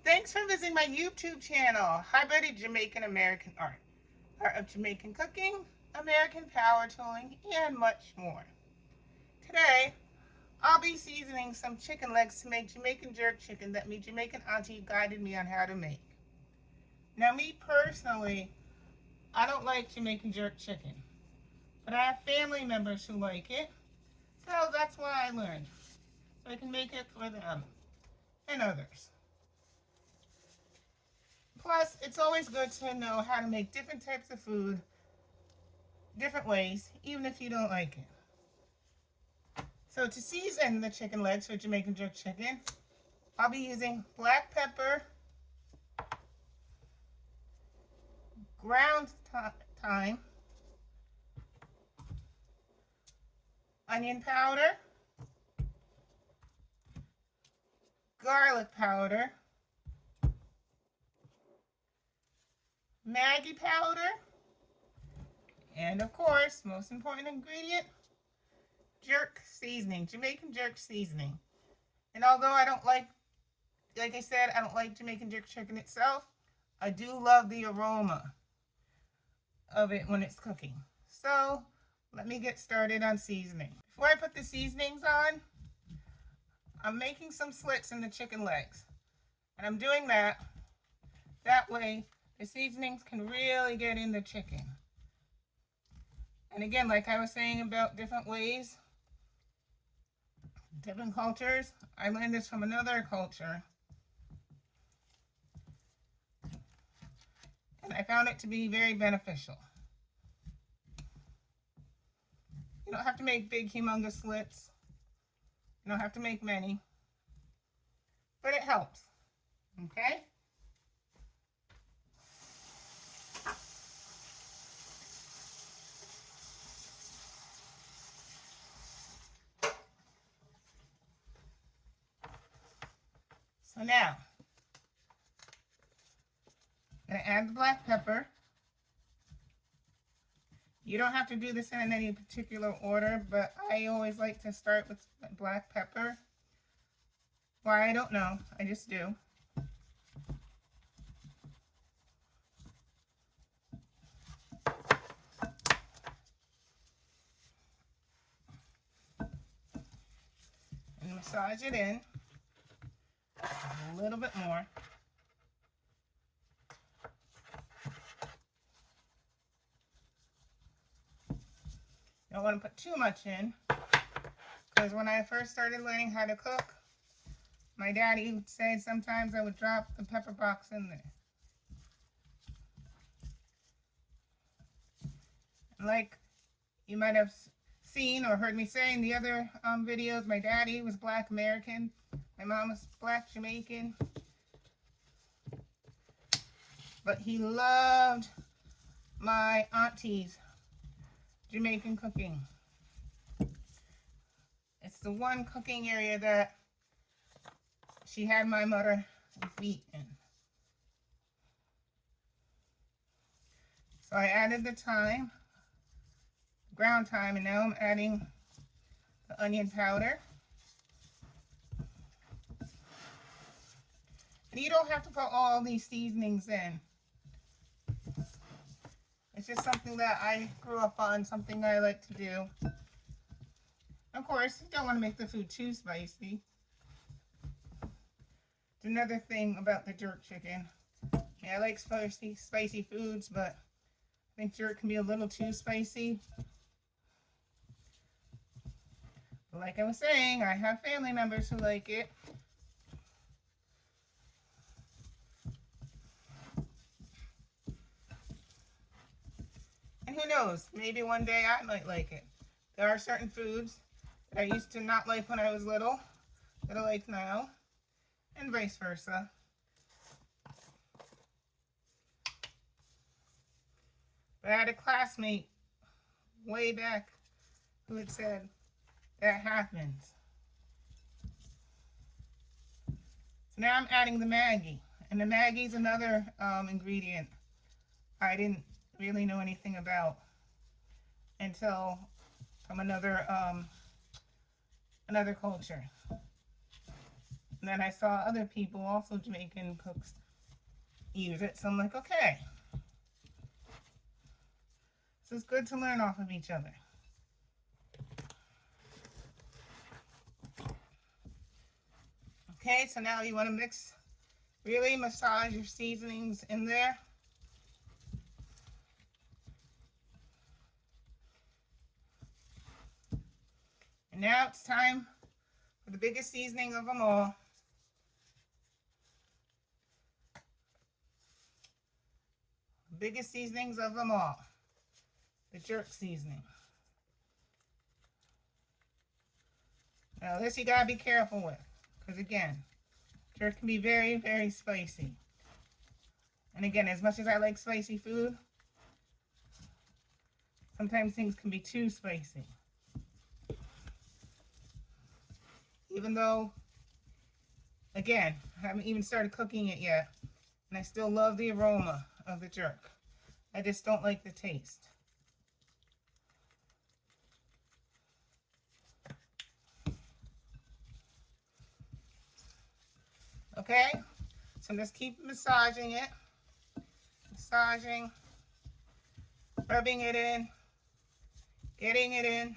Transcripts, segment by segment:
Thanks for visiting my YouTube channel, Hybrid Jamaican-American Art of Jamaican cooking, American power tooling, and much more. Today, I'll be seasoning some chicken legs to make Jamaican jerk chicken that my Jamaican auntie guided me on how to make. Now, me personally, I don't like Jamaican jerk chicken, but I have family members who like it, so that's why I learned, so I can make it for them and others. Plus, it's always good to know how to make different types of food different ways, even if you don't like it. So to season the chicken legs for Jamaican jerk chicken, I'll be using black pepper, ground thyme, onion powder, garlic powder, Maggie powder, and of course, most important ingredient, jerk seasoning, Jamaican jerk seasoning. And although I don't like I said, I don't like Jamaican jerk chicken itself, I do love the aroma of it when it's cooking. So let me get started on seasoning. Before I put the seasonings on, I'm making some slits in the chicken legs. And I'm doing that way the seasonings can really get in the chicken. And again, like I was saying about different ways, different cultures, I learned this from another culture. And I found it to be very beneficial. You don't have to make big, humongous slits. You don't have to make many. But it helps. Okay? So now, I'm going to add the black pepper. You don't have to do this in any particular order, but I always like to start with black pepper. Why, I don't know. I just do. And massage it in a little bit more. Don't want to put too much in, because when I first started learning how to cook, my daddy would say sometimes I would drop the pepper box in there. And like you might have seen or heard me say in the other videos, my daddy was Black American, my mom was Black Jamaican, but he loved my auntie's Jamaican cooking. It's the one cooking area that she had my mother beat in. So I added the thyme, ground thyme, and now I'm adding the onion powder. And you don't have to put all these seasonings in. It's just something that I grew up on, something I like to do. Of course, you don't want to make the food too spicy. It's another thing about the jerk chicken. Yeah, I like spicy foods, but I think jerk can be a little too spicy. But like I was saying, I have family members who like it. And who knows, maybe one day I might like it. There are certain foods that I used to not like when I was little that I like now, and vice versa. But I had a classmate way back who had said that happens. So now I'm adding the Maggie. And the Maggie's another ingredient I didn't really know anything about until from another culture. And then I saw other people, also Jamaican cooks, use it. So I'm like, okay, this is good to learn off of each other. Okay, so now you want to mix, really massage your seasonings in there. And now it's time for the biggest seasoning of them all. The biggest seasonings of them all. The jerk seasoning. Now this you gotta be careful with, because again, jerk can be very, very spicy. And again, as much as I like spicy food, sometimes things can be too spicy. Even though, again, I haven't even started cooking it yet, and I still love the aroma of the jerk. I just don't like the taste. Okay, so just keep massaging it, massaging, rubbing it in, getting it in.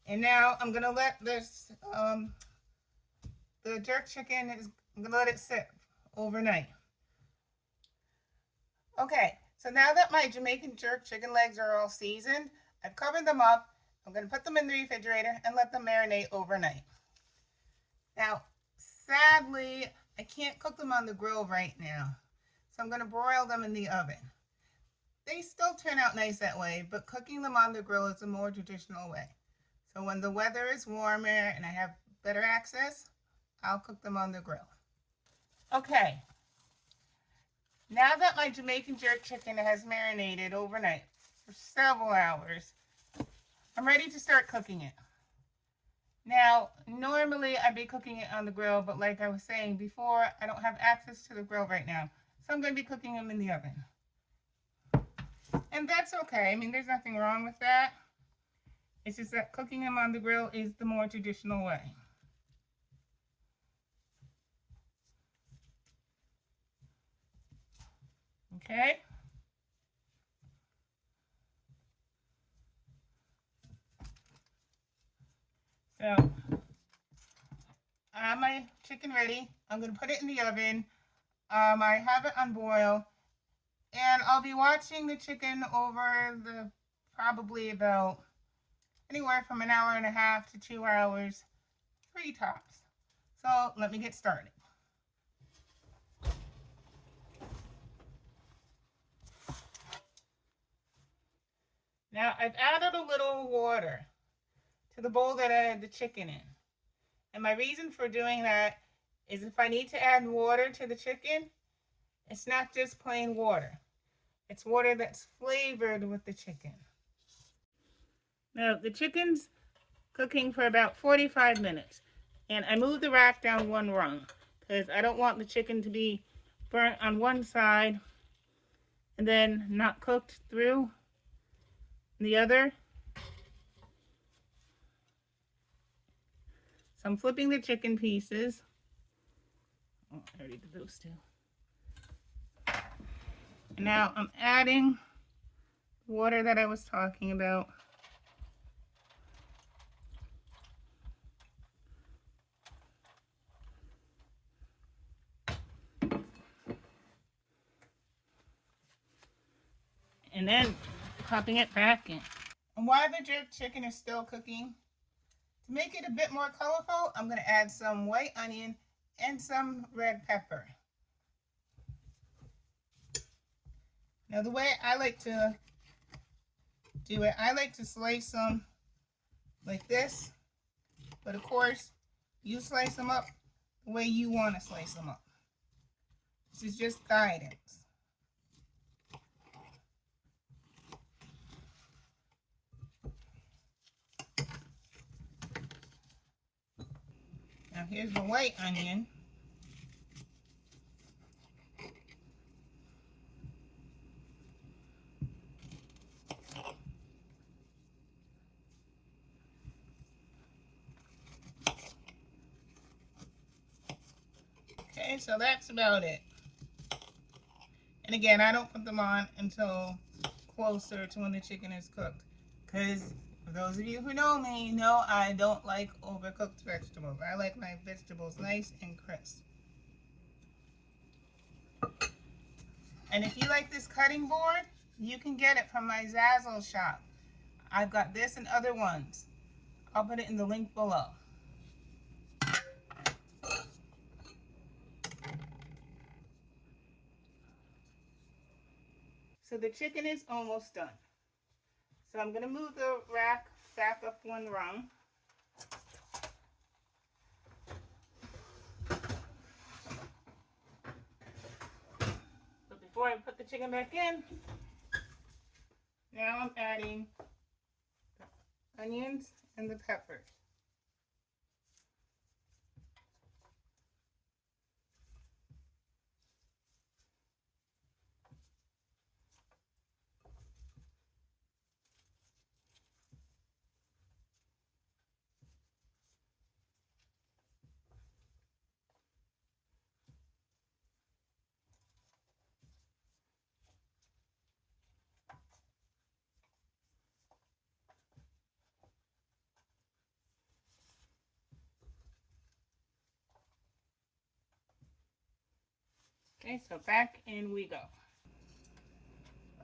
And now I'm gonna let this, the jerk chicken I'm gonna let it sit overnight. Okay, so now that my Jamaican jerk chicken legs are all seasoned, I've covered them up. I'm gonna put them in the refrigerator and let them marinate overnight. Now, sadly, I can't cook them on the grill right now, so I'm gonna broil them in the oven. They still turn out nice that way, but cooking them on the grill is a more traditional way. So when the weather is warmer and I have better access, I'll cook them on the grill. Okay, now that my Jamaican jerk chicken has marinated overnight for several hours, I'm ready to start cooking it. Now, normally I'd be cooking it on the grill, but like I was saying before, I don't have access to the grill right now. So I'm going to be cooking them in the oven. And that's okay. I mean, there's nothing wrong with that. It's just that cooking them on the grill is the more traditional way. Okay? So, I have my chicken ready. I'm going to put it in the oven. I have it on boil. And I'll be watching the chicken over the probably about anywhere from an hour and a half to 2 hours, 3 tops. So let me get started. Now I've added a little water to the bowl that I had the chicken in. And my reason for doing that is if I need to add water to the chicken, it's not just plain water. It's water that's flavored with the chicken. Now the chicken's cooking for about 45 minutes. And I moved the rack down one rung because I don't want the chicken to be burnt on one side and then not cooked through the other. So I'm flipping the chicken pieces. Oh, I already did those two. And now I'm adding water that I was talking about. And then popping it back in. And while the jerk chicken is still cooking, to make it a bit more colorful, I'm going to add some white onion and some red pepper. Now the way I like to do it, I like to slice them like this, but of course, you slice them up the way you want to slice them up. This is just guidance. Now here's the white onion. Okay, so that's about it. And again, I don't put them on until closer to when the chicken is cooked. Because for those of you who know me, know I don't like overcooked vegetables. I like my vegetables nice and crisp. And if you like this cutting board, you can get it from my Zazzle shop. I've got this and other ones. I'll put it in the link below. So the chicken is almost done. So I'm going to move the rack back up one rung. But before I put the chicken back in, now I'm adding the onions and the peppers. Okay, so back in we go.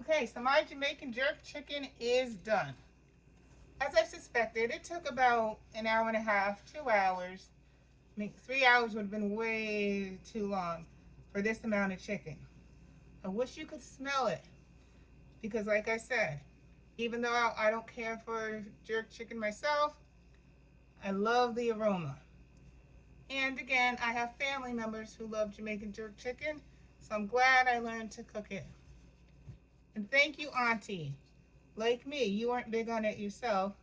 Okay, so my Jamaican jerk chicken is done. As I suspected, it took about an hour and a half, 2 hours. I mean, 3 hours would have been way too long for this amount of chicken. I wish you could smell it because like I said, even though I don't care for jerk chicken myself, I love the aroma. And again, I have family members who love Jamaican jerk chicken, so I'm glad I learned to cook it. And thank you, Auntie. Like me, you weren't big on it yourself,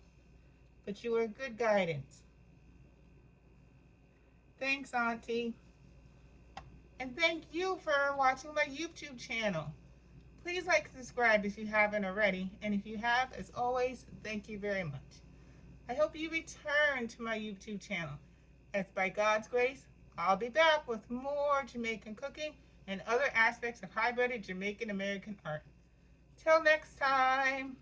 but you were good guidance. Thanks, Auntie. And thank you for watching my YouTube channel. Please like and subscribe if you haven't already. And if you have, as always, thank you very much. I hope you return to my YouTube channel. As by God's grace, I'll be back with more Jamaican cooking and other aspects of hybrid Jamaican-American art. Till next time.